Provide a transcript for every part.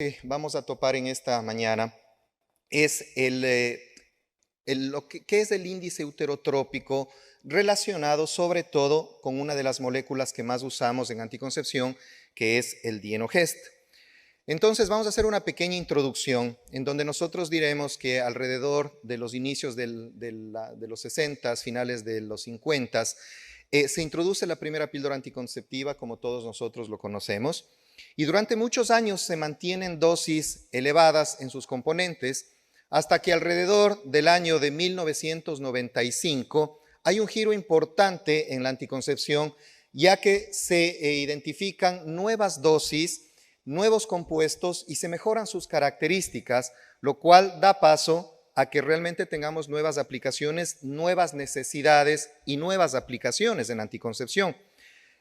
Que vamos a topar en esta mañana es ¿qué es el índice uterotrópico relacionado sobre todo con una de las moléculas que más usamos en anticoncepción, que es el dienogest? Entonces vamos a hacer una pequeña introducción en donde nosotros diremos que alrededor de los inicios de los 60, finales de los 50, se introduce la primera píldora anticonceptiva como todos nosotros lo conocemos. Y durante muchos años se mantienen dosis elevadas en sus componentes hasta que alrededor del año de 1995 hay un giro importante en la anticoncepción, ya que se identifican nuevas dosis, nuevos compuestos y se mejoran sus características, lo cual da paso a que realmente tengamos nuevas aplicaciones, nuevas necesidades y nuevas aplicaciones en anticoncepción.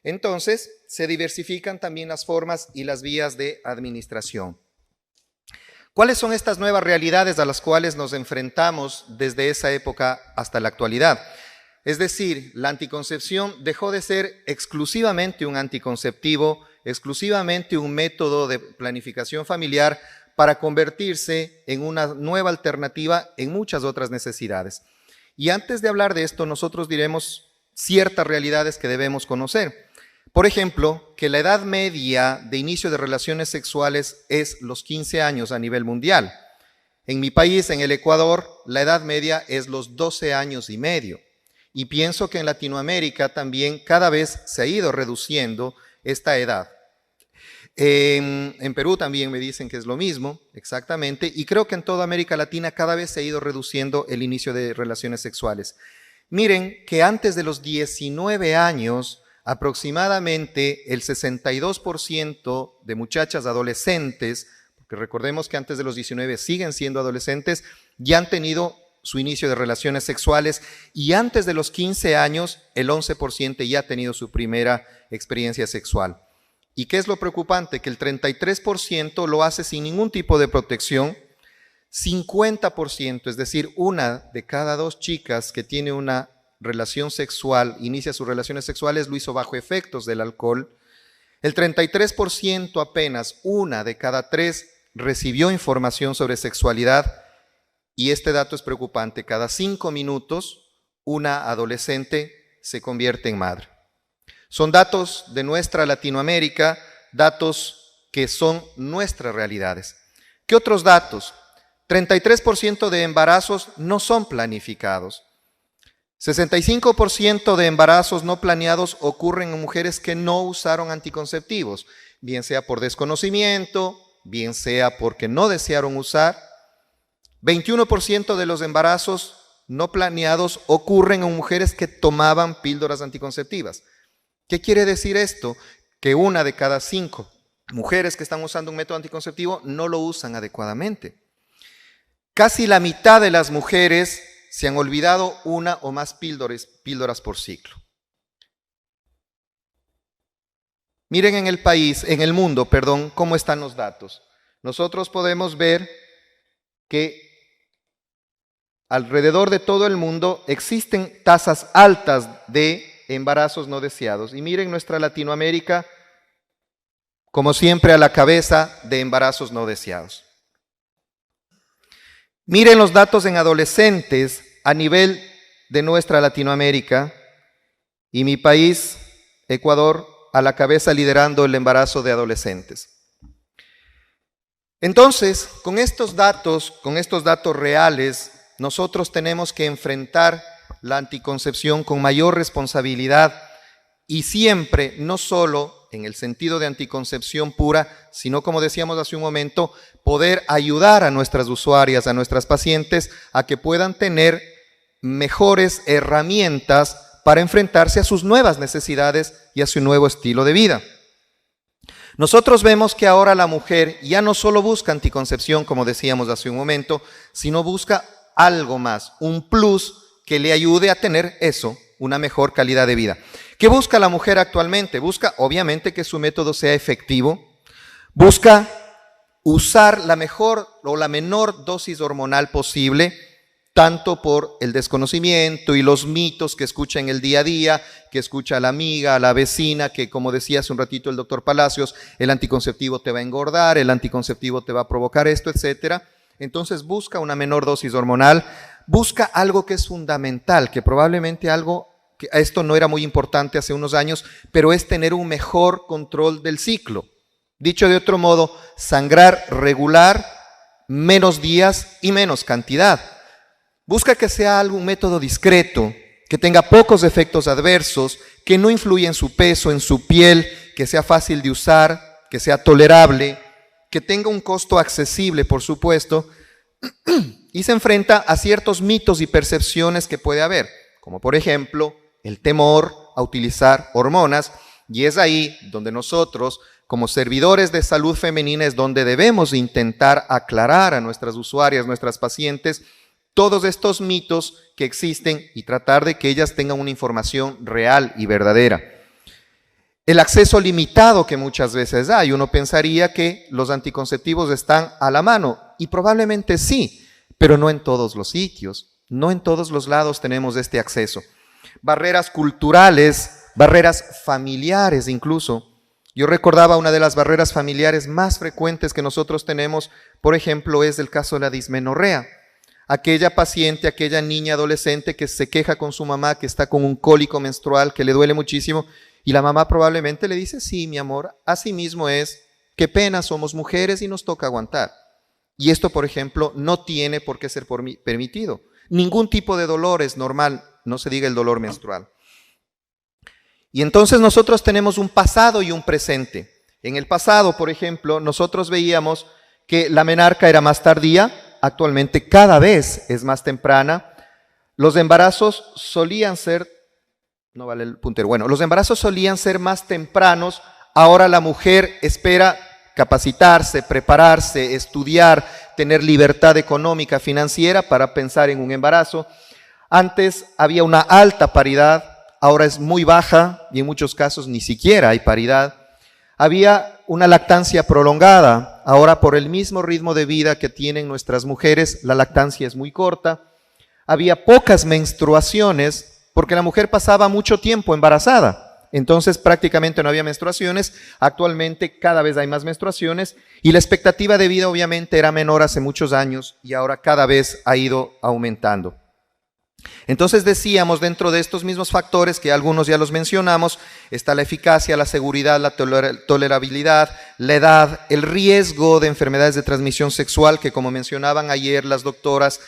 Entonces, se diversifican también las formas y las vías de administración. ¿Cuáles son estas nuevas realidades a las cuales nos enfrentamos desde esa época hasta la actualidad? Es decir, la anticoncepción dejó de ser exclusivamente un anticonceptivo, exclusivamente un método de planificación familiar para convertirse en una nueva alternativa en muchas otras necesidades. Y antes de hablar de esto, nosotros diremos ciertas realidades que debemos conocer. Por ejemplo, que la edad media de inicio de relaciones sexuales es los 15 años a nivel mundial. En mi país, en el Ecuador, la edad media es los 12 años y medio. Y pienso que en Latinoamérica también cada vez se ha ido reduciendo esta edad. En Perú también me dicen que es lo mismo, exactamente, y creo que en toda América Latina cada vez se ha ido reduciendo el inicio de relaciones sexuales. Miren que antes de los 19 años, aproximadamente el 62% de muchachas adolescentes, porque recordemos que antes de los 19 siguen siendo adolescentes, ya han tenido su inicio de relaciones sexuales, y antes de los 15 años el 11% ya ha tenido su primera experiencia sexual. ¿Y qué es lo preocupante? Que el 33% lo hace sin ningún tipo de protección. 50%, es decir, una de cada dos chicas que tiene una relación sexual, inicia sus relaciones sexuales, lo hizo bajo efectos del alcohol. El 33% apenas, una de cada tres, recibió información sobre sexualidad, y este dato es preocupante: cada 5 minutos una adolescente se convierte en madre. Son datos de nuestra Latinoamérica, datos que son nuestras realidades. ¿Qué otros datos? 33% de embarazos no son planificados. 65% de embarazos no planeados ocurren en mujeres que no usaron anticonceptivos, bien sea por desconocimiento, bien sea porque no desearon usar. 21% de los embarazos no planeados ocurren en mujeres que tomaban píldoras anticonceptivas. ¿Qué quiere decir esto? Que una de cada 5 mujeres que están usando un método anticonceptivo no lo usan adecuadamente. Casi la mitad de las mujeres se han olvidado una o más píldoras por ciclo. Miren en el mundo, cómo están los datos. Nosotros podemos ver que alrededor de todo el mundo existen tasas altas de embarazos no deseados. Y miren nuestra Latinoamérica, como siempre, a la cabeza de embarazos no deseados. Miren los datos en adolescentes a nivel de nuestra Latinoamérica, y mi país, Ecuador, a la cabeza liderando el embarazo de adolescentes. Entonces, con estos datos reales, nosotros tenemos que enfrentar la anticoncepción con mayor responsabilidad, y siempre, no solo en el sentido de anticoncepción pura, sino, como decíamos hace un momento, poder ayudar a nuestras usuarias, a nuestras pacientes, a que puedan tener mejores herramientas para enfrentarse a sus nuevas necesidades y a su nuevo estilo de vida. Nosotros vemos que ahora la mujer ya no solo busca anticoncepción, como decíamos hace un momento, sino busca algo más, un plus que le ayude a tener eso, una mejor calidad de vida. ¿Qué busca la mujer actualmente? Busca, obviamente, que su método sea efectivo, busca usar la mejor o la menor dosis hormonal posible, tanto por el desconocimiento y los mitos que escucha en el día a día, que escucha a la amiga, a la vecina, que como decía hace un ratito el doctor Palacios, el anticonceptivo te va a engordar, el anticonceptivo te va a provocar esto, etcétera. Entonces busca una menor dosis hormonal, busca algo que es fundamental, que probablemente algo, que esto no era muy importante hace unos años, pero es tener un mejor control del ciclo. Dicho de otro modo, sangrar regular, menos días y menos cantidad. Busca que sea algún método discreto, que tenga pocos efectos adversos, que no influya en su peso, en su piel, que sea fácil de usar, que sea tolerable, que tenga un costo accesible, por supuesto, y se enfrenta a ciertos mitos y percepciones que puede haber, como por ejemplo el temor a utilizar hormonas, y es ahí donde nosotros, como servidores de salud femenina, es donde debemos intentar aclarar a nuestras usuarias, nuestras pacientes, todos estos mitos que existen y tratar de que ellas tengan una información real y verdadera. El acceso limitado que muchas veces hay, uno pensaría que los anticonceptivos están a la mano, y probablemente sí, pero no en todos los sitios, no en todos los lados tenemos este acceso. Barreras culturales, barreras familiares incluso. Yo recordaba una de las barreras familiares más frecuentes que nosotros tenemos, por ejemplo, es el caso de la dismenorrea. Aquella paciente, aquella niña adolescente que se queja con su mamá, que está con un cólico menstrual, que le duele muchísimo, y la mamá probablemente le dice, sí, mi amor, así mismo es, qué pena, somos mujeres y nos toca aguantar. Y esto, por ejemplo, no tiene por qué ser permitido. Ningún tipo de dolor es normal, no se diga el dolor menstrual. Y entonces nosotros tenemos un pasado y un presente. En el pasado, por ejemplo, nosotros veíamos que la menarca era más tardía, actualmente cada vez es más temprana. Los embarazos solían ser, no vale el puntero, bueno, los embarazos solían ser más tempranos, ahora la mujer espera capacitarse, prepararse, estudiar, tener libertad económica, financiera para pensar en un embarazo. Antes había una alta paridad, ahora es muy baja y en muchos casos ni siquiera hay paridad. Había una lactancia prolongada, ahora por el mismo ritmo de vida que tienen nuestras mujeres, la lactancia es muy corta. Había pocas menstruaciones porque la mujer pasaba mucho tiempo embarazada. Entonces prácticamente no había menstruaciones, actualmente cada vez hay más menstruaciones y la expectativa de vida obviamente era menor hace muchos años y ahora cada vez ha ido aumentando. Entonces decíamos, dentro de estos mismos factores que algunos ya los mencionamos, está la eficacia, la seguridad, la tolerabilidad, la edad, el riesgo de enfermedades de transmisión sexual, que como mencionaban ayer las doctoras,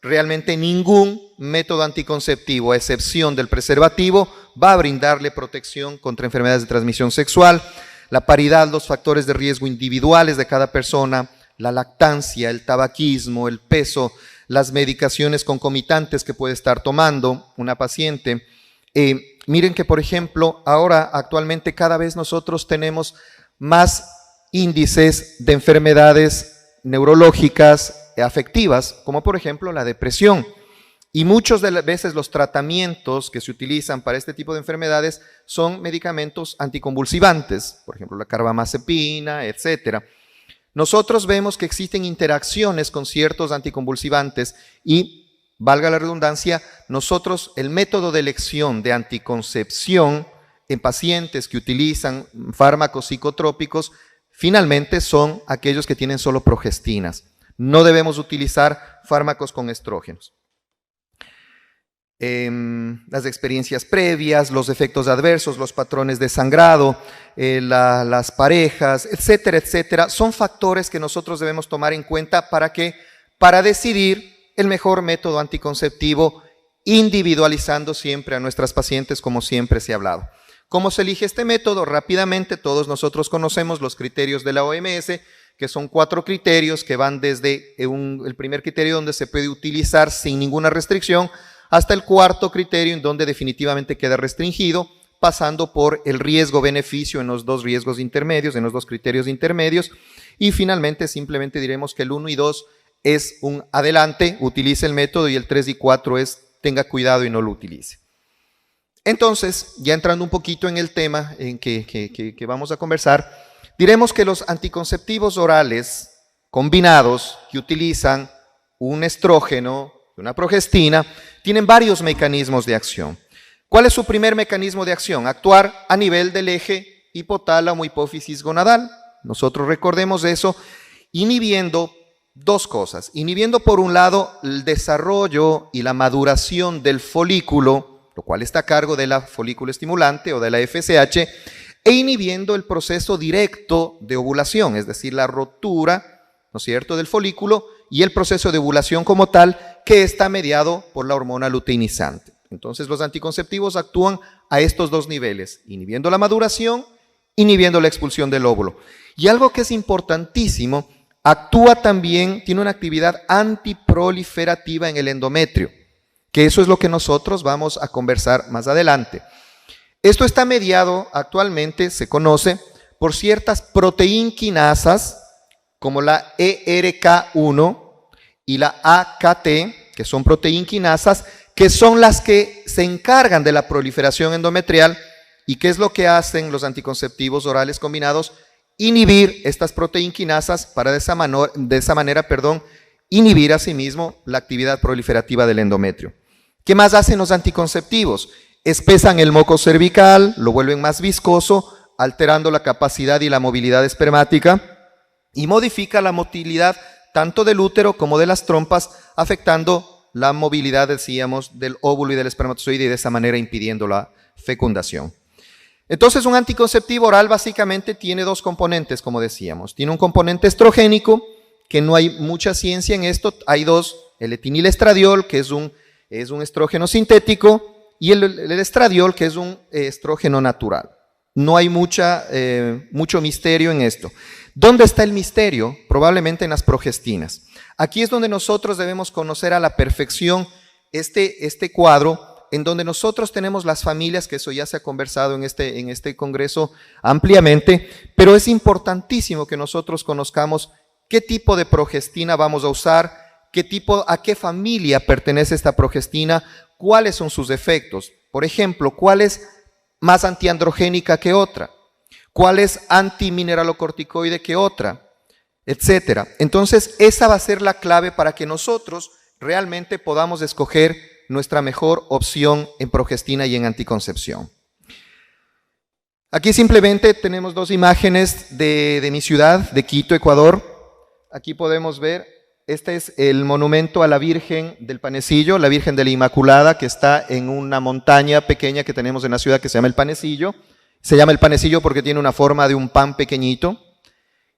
realmente ningún método anticonceptivo, a excepción del preservativo, va a brindarle protección contra enfermedades de transmisión sexual. La paridad, los factores de riesgo individuales de cada persona, la lactancia, el tabaquismo, el peso, las medicaciones concomitantes que puede estar tomando una paciente. Miren que, por ejemplo, ahora actualmente cada vez nosotros tenemos más índices de enfermedades neurológicas afectivas, como por ejemplo la depresión. Y muchas de las veces los tratamientos que se utilizan para este tipo de enfermedades son medicamentos anticonvulsivantes, por ejemplo la carbamazepina, etcétera. Nosotros vemos que existen interacciones con ciertos anticonvulsivantes y, valga la redundancia, nosotros el método de elección de anticoncepción en pacientes que utilizan fármacos psicotrópicos finalmente son aquellos que tienen solo progestinas. No debemos utilizar fármacos con estrógenos. Las experiencias previas, los efectos adversos, los patrones de sangrado, las parejas, etcétera, etcétera, son factores que nosotros debemos tomar en cuenta para decidir el mejor método anticonceptivo, individualizando siempre a nuestras pacientes, como siempre se ha hablado. ¿Cómo se elige este método? Rápidamente, todos nosotros conocemos los criterios de la OMS, que son 4 criterios que van desde el primer criterio donde se puede utilizar sin ninguna restricción, hasta el 4.º criterio en donde definitivamente queda restringido, pasando por el riesgo-beneficio en los 2 riesgos intermedios, en los 2 criterios intermedios, y finalmente simplemente diremos que el 1 y 2 es un adelante, utilice el método, y el 3 y 4 es tenga cuidado y no lo utilice. Entonces, ya entrando un poquito en el tema en que vamos a conversar, diremos que los anticonceptivos orales combinados que utilizan un estrógeno de una progestina, tienen varios mecanismos de acción. ¿Cuál es su primer mecanismo de acción? Actuar a nivel del eje hipotálamo hipófisis gonadal. Nosotros recordemos eso, inhibiendo dos cosas. Inhibiendo por un lado el desarrollo y la maduración del folículo, lo cual está a cargo de la folículo estimulante o de la FSH, e inhibiendo el proceso directo de ovulación, es decir, la rotura, ¿no es cierto?, del folículo y el proceso de ovulación como tal, que está mediado por la hormona luteinizante. Entonces los anticonceptivos actúan a estos dos niveles, inhibiendo la maduración, inhibiendo la expulsión del óvulo. Y algo que es importantísimo, actúa también, tiene una actividad antiproliferativa en el endometrio, que eso es lo que nosotros vamos a conversar más adelante. Esto está mediado actualmente, se conoce, por ciertas proteínquinasas, como la ERK1 y la AKT, que son proteínquinasas, que son las que se encargan de la proliferación endometrial. ¿Y qué es lo que hacen los anticonceptivos orales combinados? Inhibir estas proteínquinasas para de esa manera, inhibir asimismo la actividad proliferativa del endometrio. ¿Qué más hacen los anticonceptivos? Espesan el moco cervical, lo vuelven más viscoso, alterando la capacidad y la movilidad espermática, y modifica la motilidad tanto del útero como de las trompas, afectando la movilidad, decíamos, del óvulo y del espermatozoide, y de esa manera impidiendo la fecundación. Entonces, un anticonceptivo oral básicamente tiene dos componentes, como decíamos. Tiene un componente estrogénico, que no hay mucha ciencia en esto. Hay dos, el etinilestradiol, que es un estrógeno sintético, y el estradiol, que es un estrógeno natural. No hay mucho misterio en esto. ¿Dónde está el misterio? Probablemente en las progestinas. Aquí es donde nosotros debemos conocer a la perfección este cuadro, en donde nosotros tenemos las familias, que eso ya se ha conversado en este congreso ampliamente, pero es importantísimo que nosotros conozcamos qué tipo de progestina vamos a usar, a qué familia pertenece esta progestina, cuáles son sus efectos. Por ejemplo, ¿cuál es más antiandrogénica que otra? ¿Cuál es antimineralocorticoide que otra? Etcétera. Entonces, esa va a ser la clave para que nosotros realmente podamos escoger nuestra mejor opción en progestina y en anticoncepción. Aquí simplemente tenemos dos imágenes de mi ciudad, de Quito, Ecuador. Aquí podemos ver, este es el monumento a la Virgen del Panecillo, la Virgen de la Inmaculada, que está en una montaña pequeña que tenemos en la ciudad que se llama El Panecillo. Se llama El Panecillo porque tiene una forma de un pan pequeñito.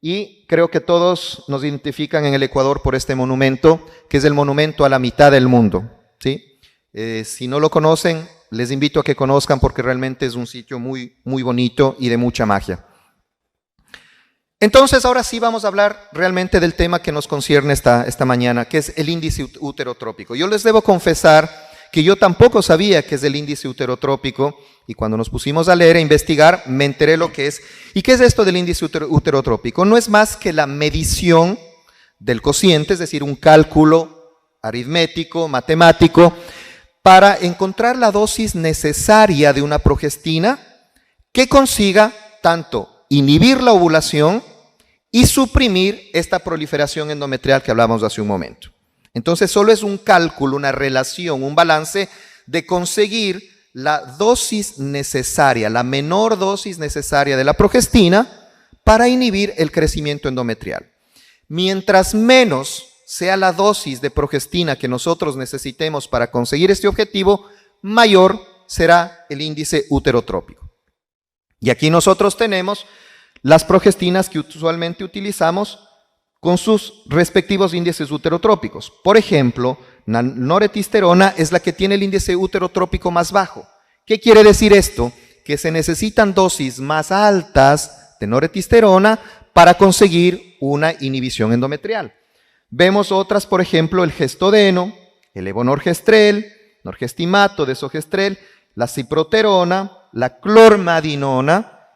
Y creo que todos nos identifican en el Ecuador por este monumento, que es el monumento a la mitad del mundo, ¿sí? Si no lo conocen, les invito a que conozcan porque realmente es un sitio muy, muy bonito y de mucha magia. Entonces, ahora sí vamos a hablar realmente del tema que nos concierne esta mañana, que es el índice uterotrópico. Yo les debo confesar que yo tampoco sabía qué es el índice uterotrópico, y cuando nos pusimos a leer e investigar, me enteré lo que es. ¿Y qué es esto del índice uterotrópico? No es más que la medición del cociente, es decir, un cálculo aritmético, matemático, para encontrar la dosis necesaria de una progestina que consiga tanto inhibir la ovulación y suprimir esta proliferación endometrial que hablábamos hace un momento. Entonces solo es un cálculo, una relación, un balance de conseguir la dosis necesaria, la menor dosis necesaria de la progestina para inhibir el crecimiento endometrial. Mientras menos sea la dosis de progestina que nosotros necesitemos para conseguir este objetivo, mayor será el índice uterotrópico. Y aquí nosotros tenemos las progestinas que usualmente utilizamos con sus respectivos índices uterotrópicos. Por ejemplo, la noretisterona es la que tiene el índice uterotrópico más bajo. ¿Qué quiere decir esto? Que se necesitan dosis más altas de noretisterona para conseguir una inhibición endometrial. Vemos otras, por ejemplo, el gestodeno, el levonorgestrel, norgestimato, desogestrel, la ciproterona, la clormadinona,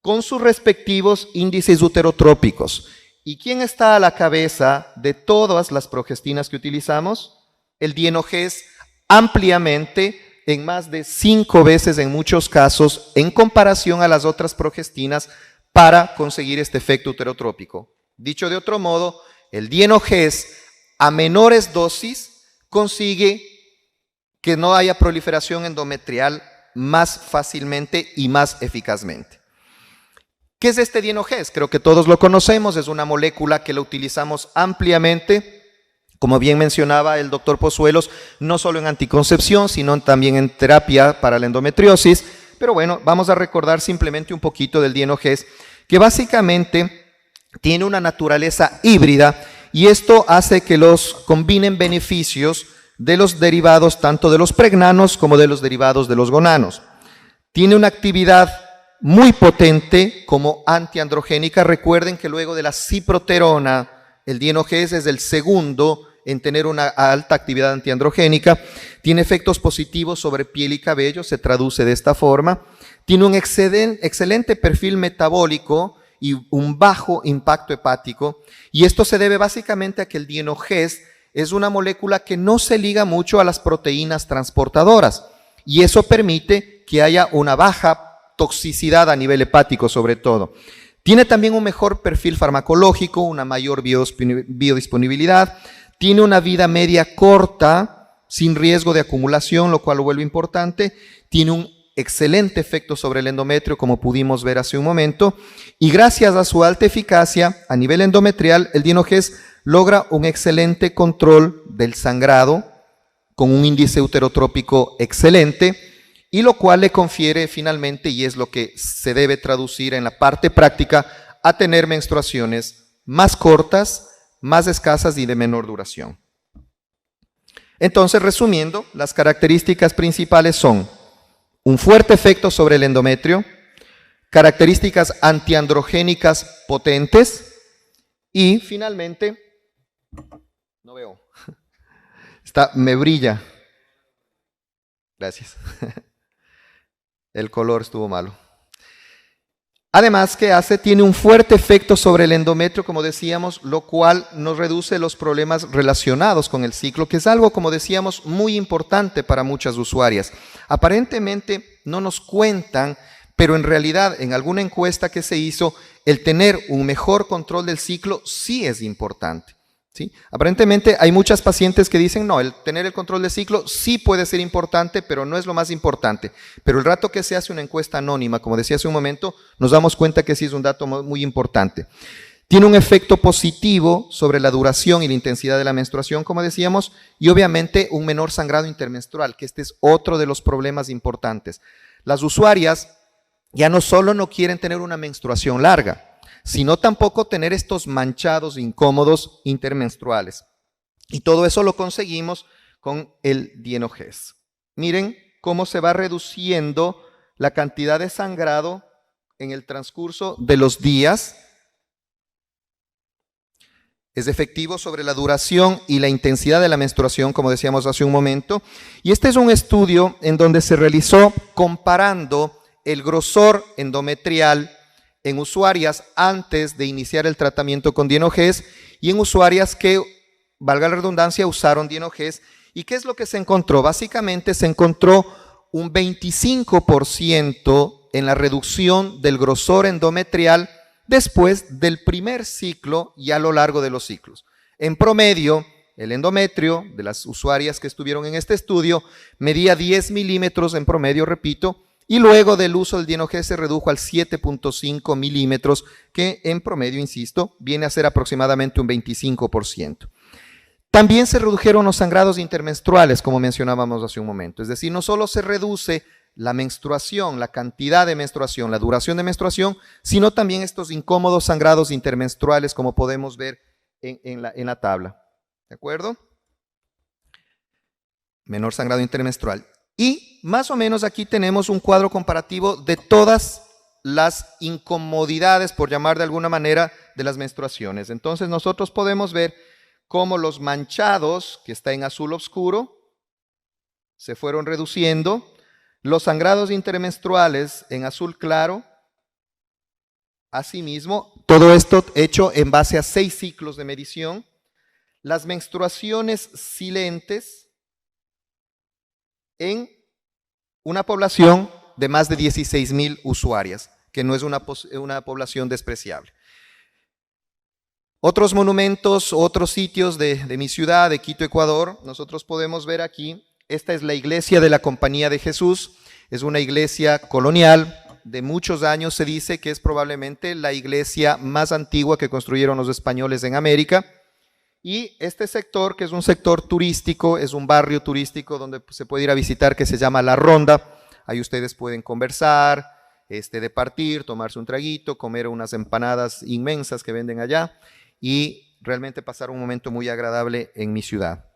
con sus respectivos índices uterotrópicos. ¿Y quién está a la cabeza de todas las progestinas que utilizamos? El dienogés, ampliamente, en más de 5 veces en muchos casos, en comparación a las otras progestinas, para conseguir este efecto uterotrópico. Dicho de otro modo, el dienogés a menores dosis consigue que no haya proliferación endometrial más fácilmente y más eficazmente. ¿Qué es este dienogés? Creo que todos lo conocemos, es una molécula que la utilizamos ampliamente, como bien mencionaba el doctor Pozuelos, no solo en anticoncepción, sino también en terapia para la endometriosis. Pero bueno, vamos a recordar simplemente un poquito del dienogés, que básicamente tiene una naturaleza híbrida y esto hace que los combinen beneficios de los derivados tanto de los pregnanos como de los derivados de los gonanos. Tiene una actividad muy potente como antiandrogénica. Recuerden que luego de la ciproterona, el dienogés es el segundo en tener una alta actividad antiandrogénica. Tiene efectos positivos sobre piel y cabello, se traduce de esta forma. Tiene un excelente perfil metabólico y un bajo impacto hepático. Y esto se debe básicamente a que el dienogés es una molécula que no se liga mucho a las proteínas transportadoras. Y eso permite que haya una baja toxicidad a nivel hepático sobre todo. Tiene también un mejor perfil farmacológico, una mayor biodisponibilidad, tiene una vida media corta, sin riesgo de acumulación, lo cual lo vuelve importante, tiene un excelente efecto sobre el endometrio, como pudimos ver hace un momento, y gracias a su alta eficacia a nivel endometrial, el dienogés logra un excelente control del sangrado, con un índice uterotrópico excelente, y lo cual le confiere finalmente, y es lo que se debe traducir en la parte práctica, a tener menstruaciones más cortas, más escasas y de menor duración. Entonces, resumiendo, las características principales son un fuerte efecto sobre el endometrio, características antiandrogénicas potentes y finalmente, no veo, me brilla, gracias. El color estuvo malo. Además, ¿qué hace? Tiene un fuerte efecto sobre el endometrio, como decíamos, lo cual nos reduce los problemas relacionados con el ciclo, que es algo, como decíamos, muy importante para muchas usuarias. Aparentemente no nos cuentan, pero en realidad en alguna encuesta que se hizo, el tener un mejor control del ciclo sí es importante. ¿Sí? Aparentemente hay muchas pacientes que dicen, no, el tener el control del ciclo sí puede ser importante, pero no es lo más importante. Pero el rato que se hace una encuesta anónima, como decía hace un momento, nos damos cuenta que sí es un dato muy importante. Tiene un efecto positivo sobre la duración y la intensidad de la menstruación, como decíamos, y obviamente un menor sangrado intermenstrual, que este es otro de los problemas importantes. Las usuarias ya no solo no quieren tener una menstruación larga, sino tampoco tener estos manchados incómodos intermenstruales. Y todo eso lo conseguimos con el dienogés. Miren cómo se va reduciendo la cantidad de sangrado en el transcurso de los días. Es efectivo sobre la duración y la intensidad de la menstruación, como decíamos hace un momento. Y este es un estudio en donde se realizó comparando el grosor endometrial en usuarias antes de iniciar el tratamiento con dienogés y en usuarias que, valga la redundancia, usaron dienogés. ¿Y qué es lo que se encontró? Básicamente se encontró un 25% en la reducción del grosor endometrial después del primer ciclo y a lo largo de los ciclos. En promedio, el endometrio de las usuarias que estuvieron en este estudio medía 10 milímetros en promedio, repito, y luego del uso del dienogés se redujo al 7.5 milímetros, que en promedio, insisto, viene a ser aproximadamente un 25%. También se redujeron los sangrados intermenstruales, como mencionábamos hace un momento. Es decir, no solo se reduce la menstruación, la cantidad de menstruación, la duración de menstruación, sino también estos incómodos sangrados intermenstruales, como podemos ver en la tabla. ¿De acuerdo? Menor sangrado intermenstrual. Y más o menos aquí tenemos un cuadro comparativo de todas las incomodidades, por llamar de alguna manera, de las menstruaciones. Entonces nosotros podemos ver cómo los manchados, que está en azul oscuro, se fueron reduciendo. Los sangrados intermenstruales en azul claro, asimismo, todo esto hecho en base a 6 ciclos de medición. Las menstruaciones silentes en una población de más de 16,000 usuarias, que no es una población despreciable. Otros monumentos, otros sitios de mi ciudad, de Quito, Ecuador, nosotros podemos ver aquí, esta es la iglesia de la Compañía de Jesús, es una iglesia colonial de muchos años, se dice que es probablemente la iglesia más antigua que construyeron los españoles en América. Y este sector, que es un sector turístico, es un barrio turístico donde se puede ir a visitar, que se llama La Ronda. Ahí ustedes pueden conversar, departir, tomarse un traguito, comer unas empanadas inmensas que venden allá y realmente pasar un momento muy agradable en mi ciudad.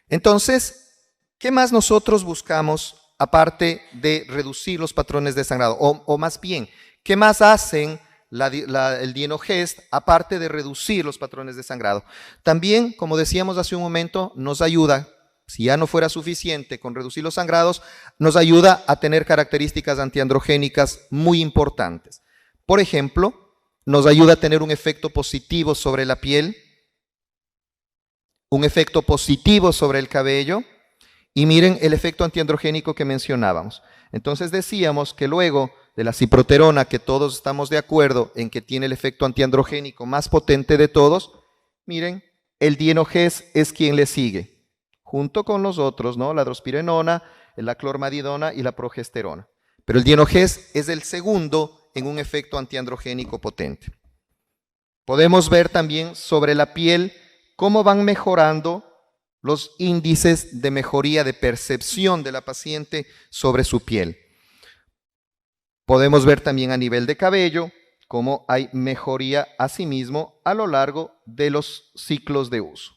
Entonces, ¿qué más nosotros buscamos aparte de reducir los patrones de sangrado? O más bien, ¿qué más hacen el dienogest aparte de reducir los patrones de sangrado? También, como decíamos hace un momento, nos ayuda, si ya no fuera suficiente con reducir los sangrados, nos ayuda a tener características antiandrogénicas muy importantes. Por ejemplo, nos ayuda a tener un efecto positivo sobre la piel, un efecto positivo sobre el cabello, y miren el efecto antiandrogénico que mencionábamos. Entonces decíamos que luego de la ciproterona, que todos estamos de acuerdo en que tiene el efecto antiandrogénico más potente de todos, miren, el dienogest es quien le sigue, junto con los otros, ¿no? La drospirenona, la clormadidona y la progesterona. Pero el dienogest es el segundo en un efecto antiandrogénico potente. Podemos ver también sobre la piel cómo van mejorando los índices de mejoría de percepción de la paciente sobre su piel. Podemos ver también a nivel de cabello cómo hay mejoría asimismo a lo largo de los ciclos de uso.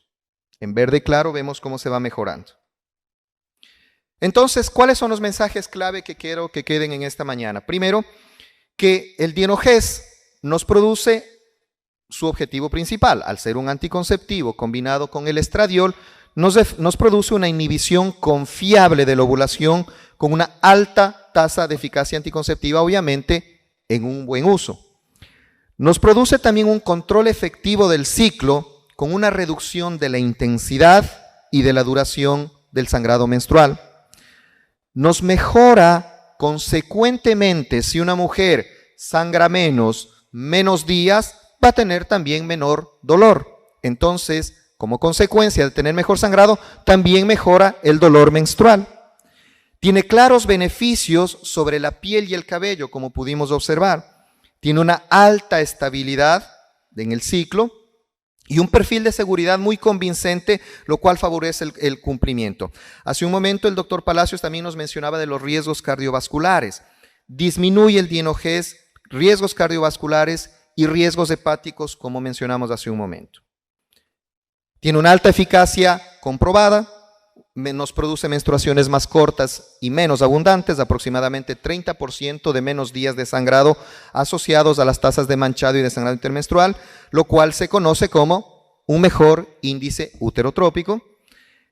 En verde claro vemos cómo se va mejorando. Entonces, ¿cuáles son los mensajes clave que quiero que queden en esta mañana? Primero, que el dienogest nos produce su objetivo principal. Al ser un anticonceptivo combinado con el estradiol, nos produce una inhibición confiable de la ovulación con una alta tasa de eficacia anticonceptiva, obviamente en un buen uso. Nos produce también un control efectivo del ciclo con una reducción de la intensidad y de la duración del sangrado menstrual. Nos mejora consecuentemente, si una mujer sangra menos días, va a tener también menor dolor. Entonces, como consecuencia de tener mejor sangrado, también mejora el dolor menstrual. Tiene claros beneficios sobre la piel y el cabello, como pudimos observar. Tiene una alta estabilidad en el ciclo y un perfil de seguridad muy convincente, lo cual favorece el cumplimiento. Hace un momento el doctor Palacios también nos mencionaba de los riesgos cardiovasculares. Disminuye el dienogest riesgos cardiovasculares y riesgos hepáticos, como mencionamos hace un momento. Tiene una alta eficacia comprobada, nos produce menstruaciones más cortas y menos abundantes, aproximadamente 30% de menos días de sangrado asociados a las tasas de manchado y de sangrado intermenstrual, lo cual se conoce como un mejor índice uterotrópico.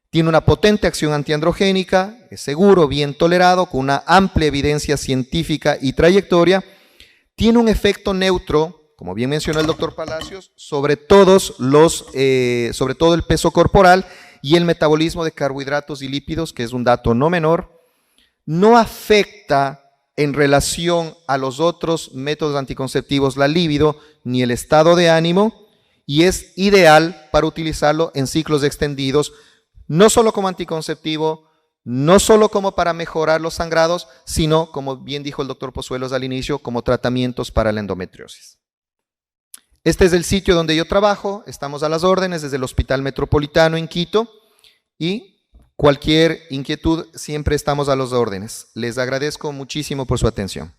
Tiene una potente acción antiandrogénica, es seguro, bien tolerado, con una amplia evidencia científica y trayectoria. Tiene un efecto neutro, como bien mencionó el doctor Palacios, sobre todo el peso corporal y el metabolismo de carbohidratos y lípidos, que es un dato no menor. No afecta en relación a los otros métodos anticonceptivos la libido ni el estado de ánimo y es ideal para utilizarlo en ciclos extendidos, no solo como anticonceptivo, no solo como para mejorar los sangrados, sino, como bien dijo el doctor Pozuelos al inicio, como tratamientos para la endometriosis. Este es el sitio donde yo trabajo, estamos a las órdenes desde el Hospital Metropolitano en Quito y cualquier inquietud siempre estamos a las órdenes. Les agradezco muchísimo por su atención.